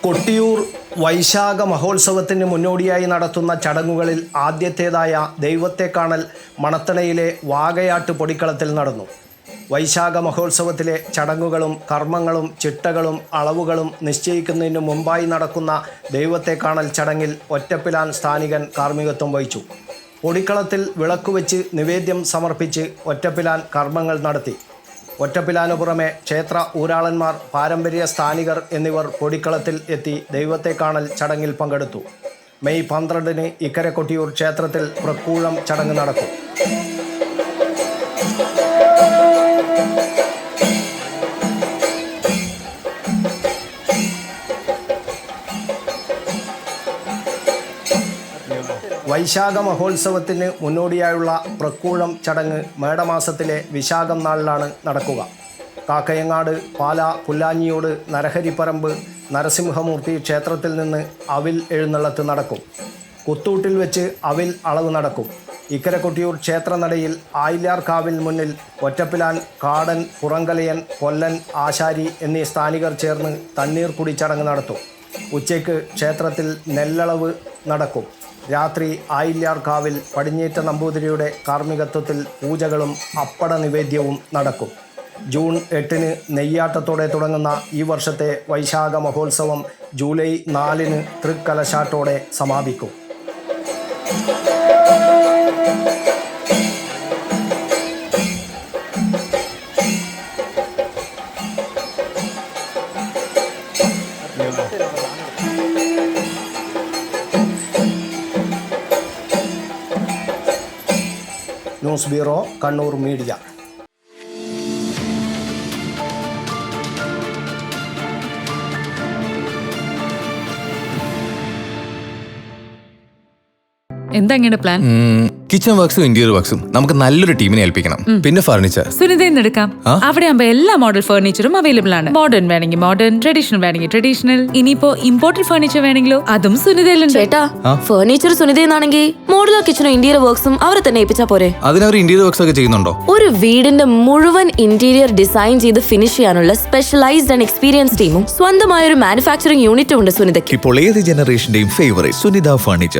കൊട്ടിയൂർ വൈശാഖ മഹോത്സവത്തിന് മുന്നോടിയായി നടത്തുന്ന ചടങ്ങുകളിൽ ആദ്യത്തേതായ ദൈവത്തെ കാണൽ മണത്തണയിലെ വാകയാട്ട് പൊടിക്കളത്തിൽ നടന്നു. വൈശാഖ മഹോത്സവത്തിലെ ചടങ്ങുകളും കർമ്മങ്ങളും ചിട്ടകളും അളവുകളും നിശ്ചയിക്കുന്നതിന് മുമ്പായി നടക്കുന്ന ദൈവത്തെ കാണൽ ചടങ്ങിൽ ഒറ്റപ്പിലാൻ സ്ഥാനികൻ കാർമ്മികത്വം വഹിച്ചു. പൊടിക്കളത്തിൽ വിളക്കുവെച്ച് നിവേദ്യം സമർപ്പിച്ച് ഒറ്റപ്പിലാൻ കർമ്മങ്ങൾ നടത്തി. ഒറ്റപ്പിലാനു പുറമെ ക്ഷേത്ര ഊരാളന്മാർ, പാരമ്പര്യ സ്ഥാനികർ എന്നിവർ പൊടിക്കളത്തിൽ എത്തി ദൈവത്തെ കാണൽ ചടങ്ങിൽ പങ്കെടുത്തു. മെയ് 12-ന് ഇക്കരെ കൊട്ടിയൂർ ക്ഷേത്രത്തിൽ പ്രക്കൂഴം ചടങ്ങ് നടക്കും. വൈശാഖ മഹോത്സവത്തിന് മുന്നോടിയായുള്ള പ്രക്കൂഴം ചടങ്ങ് മേടമാസത്തിലെ വിശാഖം നാളിലാണ് നടക്കുക. കാക്കയങ്ങാട്, പാല, പുല്ലാഞ്ഞിയോട്, നരഹരിപ്പറമ്പ് നരസിംഹമൂർത്തി ക്ഷേത്രത്തിൽ നിന്ന് അവിൽ എഴുന്നള്ളത്ത് നടക്കും. കുത്തൂട്ടിൽ വെച്ച് അവിൽ അളവ് നടക്കും. ഇക്കരെ കൊട്ടിയൂർ ക്ഷേത്രനടയിൽ ആയില്യാർകാവിൽ മുന്നിൽ ഒറ്റപ്പിലാൻ, കാടൻ, പുറങ്കലയൻ, കൊല്ലൻ, ആശാരി എന്നീ സ്ഥാനികർ ചേർന്ന് തണ്ണീർ കുടി ചടങ്ങ് നടത്തും. ഉച്ചയ്ക്ക് ക്ഷേത്രത്തിൽ നെല്ലളവ് നടക്കും. രാത്രി ആയില്യാർകാവിൽ പടിഞ്ഞേറ്റ നമ്പൂതിരിയുടെ കാർമ്മികത്വത്തിൽ പൂജകളും അപ്പട നിവേദ്യവും നടക്കും. ജൂൺ 8-ന് നെയ്യാട്ടത്തോടെ തുടങ്ങുന്ന ഈ വർഷത്തെ വൈശാഖ മഹോത്സവം ജൂലൈ 4-ന് തൃക്കലശാട്ടോടെ സമാപിക്കും. News bureau, Kannur media. എന്താ പ്ലാൻ? കിച്ചൺ വർക്ക്സും ഇന്റീരിയർ വർക്ക്സും നമുക്ക് നല്ലൊരു ടീമിനെ ഏൽപ്പിക്കണം. പിന്നെ ഫർണിച്ചർ സുനിതയിൽ നിന്ന് എടുക്കാം. അവിടെ ആകുമ്പോ എല്ലാ മോഡൽ ഫർണിച്ചറും അവൈലബിൾ ആണ്. മോഡേൺ വേണമെങ്കിൽ മോഡേൺ, ട്രഡീഷണൽ വേണമെങ്കിൽ ട്രഡീഷണൽ. ഇനിയിപ്പോ ഇമ്പോർട്ടഡ് ഫർണിച്ചർ വേണമെങ്കിലോ അതും സുനിതയിലുണ്ട്. ചേട്ടാ, ഫർണിച്ചർ സുനിതയെന്നാണെങ്കിൽ മോഡുലർ കിച്ചണും ഇന്റീരിയർ വർക്ക്സും അവരെ തന്നെ ഏൽപ്പിച്ചാ പോരെ? അതിനവർ ഇന്റീരിയർ വർക്ക്സ് ഒക്കെ ചെയ്യുന്നുണ്ടോ? ഒരു വീടിന്റെ മുഴുവൻ ഇന്റീരിയർ ഡിസൈൻ ചെയ്ത് ഫിനിഷ് ചെയ്യാനുള്ള സ്പെഷ്യലൈസ്ഡ് ആൻഡ് എക്സ്പീരിയൻസ് ടീമും സ്വന്തമായ ഒരു മാനുഫാക്ചറിംഗ് യൂണിറ്റും ഉണ്ട് സുനിതയ്ക്ക്. ഇപ്പോൾ ഏത് ജനറേഷന്റെയും ഫേവറേറ്റ് സുനിത ഫർണിച്ചർ,